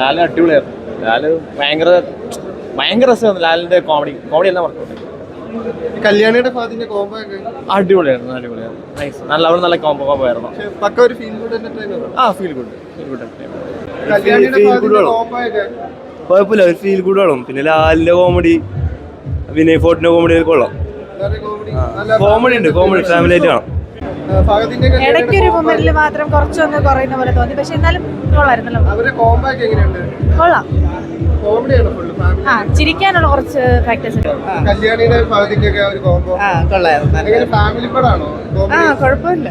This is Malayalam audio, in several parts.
ലാല് അടിപൊളിയായിരുന്നു. ലാല് ഭയങ്കര രസമായിരുന്നു. ലാലിന്റെ കോമഡി എല്ലാം വർക്കൗട്ട്. കല്യാണിയുടെ ഫാദിന്റെ കോംബോ ഒക്കെ അടിപൊളിയായിരുന്നു. നൈസ്. നല്ല കോംബോ ആയിരുന്നു. പക്ക ഒരു feel good entertainer. Feel good. കല്യാണിയുടെ ഫാദിന്റെ കോംബോ ഒക്കെ കുഴപ്പമില്ല, ഒരു ഫീൽ ഗുഡ് വേണം. പിന്നെ ലാലിന്റെ കോമഡി, വിനയ് ഫോർട്ടിന്റെ കോമഡി കൊള്ളാം. കോമഡി ഉണ്ട്, ഫാമിലി ആയിട്ട് കാണാം. ഇടയ്ക്കൊരു മൊമെന്റിൽ മാത്രം കുറച്ചൊന്ന് കുറയുന്ന പോലെ തോന്നി, പക്ഷെ എന്നാലും കൊള്ളായിരുന്നല്ലോ. അവരുടെ കോംബോ ഒക്കെ എങ്ങനെയുണ്ട്? കൊള്ളാം. കോമഡിയാണ് ഫുൾ ഫാമിലി. ചിരിക്കാനുള്ള കുറച്ച് ഫാക്ടേഴ്സ് ഉണ്ട്. കല്യാണിയുടെ ഫാദിന്റെ ഒക്കെ ഒരു കോംബോ കൊള്ളായിരുന്നു. ഫാമിലി പടാണോ? കുഴപ്പമില്ല.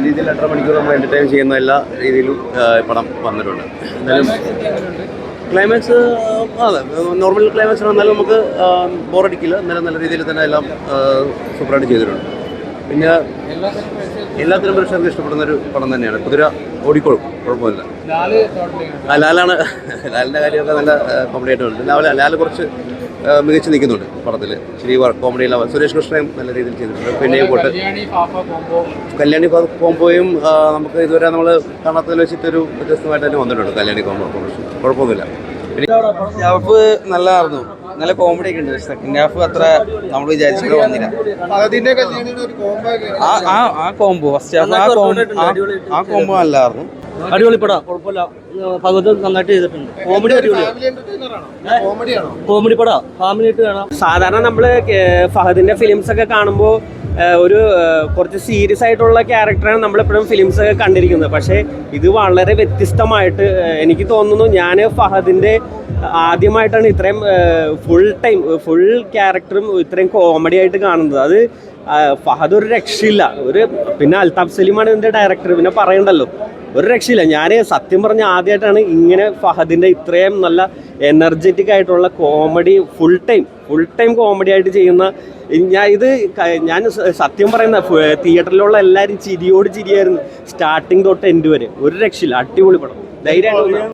രീതിയിൽ 2.5 മണിക്കൂർ നമ്മൾ എന്റർടൈൻ ചെയ്യുന്ന എല്ലാ രീതിയിലും പടം വന്നിട്ടുണ്ട്. എന്നാലും ക്ലൈമാക്സ് അതെ നോർമൽ ക്ലൈമാക്സ് എന്നാലും നമുക്ക് ബോറടിക്കില്ല. എന്നാലും നല്ല രീതിയിൽ തന്നെ എല്ലാം സൂപ്പറായിട്ട് ചെയ്തിട്ടുണ്ട്. പിന്നെ എല്ലാത്തിനും പ്രേക്ഷകർക്ക് ഇഷ്ടപ്പെടുന്ന ഒരു പടം തന്നെയാണ്. കുതിര ഓടിക്കോളും, കുഴപ്പമില്ല. ലാലിൻ്റെ കാര്യമൊക്കെ നല്ല കോമഡി ആയിട്ടുണ്ട്. ലാല് കുറച്ച് മികച്ച് നിൽക്കുന്നുണ്ട് പടത്തിൽ. ശരി, കോമഡി എല്ലാം സുരേഷ് കൃഷ്ണയും നല്ല രീതിയിൽ ചെയ്തിട്ടുണ്ട്. പിന്നെയും പോട്ട് കല്യാണി കോംബോയും നമുക്ക് ഇതുവരെ നമ്മൾ കാണാത്തതിൽ വെച്ചിട്ടൊരു വ്യത്യസ്തമായിട്ട് തന്നെ വന്നിട്ടുണ്ട്. കല്യാണി കോംബോ കുഴപ്പമൊന്നുമില്ല. ഹാഫ് നല്ലതായിരുന്നു, നല്ല കോമഡി ഒക്കെ ഉണ്ട്. സെക്കൻഡ് ഹാഫ് അത്ര നമ്മൾ വിചാരിച്ചിട്ട് വന്നില്ല. ആ കോംബോ ഫസ്റ്റ് ഹാഫ് ആ കോംബോ നല്ലതായിരുന്നു. അടിപൊളി പടാ, കുഴപ്പമില്ല. ഭഗവത് നന്നായിട്ട് ചെയ്തിട്ടുണ്ട്. കോമഡി കോമഡി പടാ, ഫാമിലി ആയിട്ട് കാണാം. സാധാരണ നമ്മൾ ഫഹദിന്റെ ഫിലിംസ് ഒക്കെ കാണുമ്പോൾ ഒരു കുറച്ച് സീരിയസ് ആയിട്ടുള്ള ക്യാരക്ടറാണ് നമ്മളെപ്പോഴും ഫിലിംസ് ഒക്കെ കണ്ടിരിക്കുന്നത്. പക്ഷേ ഇത് വളരെ വ്യത്യസ്തമായിട്ട് എനിക്ക് തോന്നുന്നു. ഞാൻ ഫഹദിന്റെ ആദ്യമായിട്ടാണ് ഇത്രയും ഫുൾ ക്യാരക്ടറും ഇത്രയും കോമഡി ആയിട്ട് കാണുന്നത്. അത് ഫഹദ് ഒരു രക്ഷയില്ല. പിന്നെ അൽതാഫ് സലീമാണ് ഇതിന്റെ ഡയറക്ടർ, പിന്നെ പറയണ്ടല്ലോ, ഒരു രക്ഷയില്ല. ഞാൻ സത്യം പറഞ്ഞ ആദ്യമായിട്ടാണ് ഇങ്ങനെ ഫഹദിന്റെ ഇത്രയും നല്ല എനർജറ്റിക് ആയിട്ടുള്ള കോമഡി ഫുൾ ടൈം കോമഡി ആയിട്ട് ചെയ്യുന്ന. ഞാൻ സത്യം പറയുന്ന തിയേറ്ററിലുള്ള എല്ലാവരും ചിരിയായിരുന്നു, സ്റ്റാർട്ടിങ് തൊട്ട് എൻഡ് വരെ. ഒരു രക്ഷയില്ല, അടിപൊളി പടം. ധൈര്യമായിട്ട്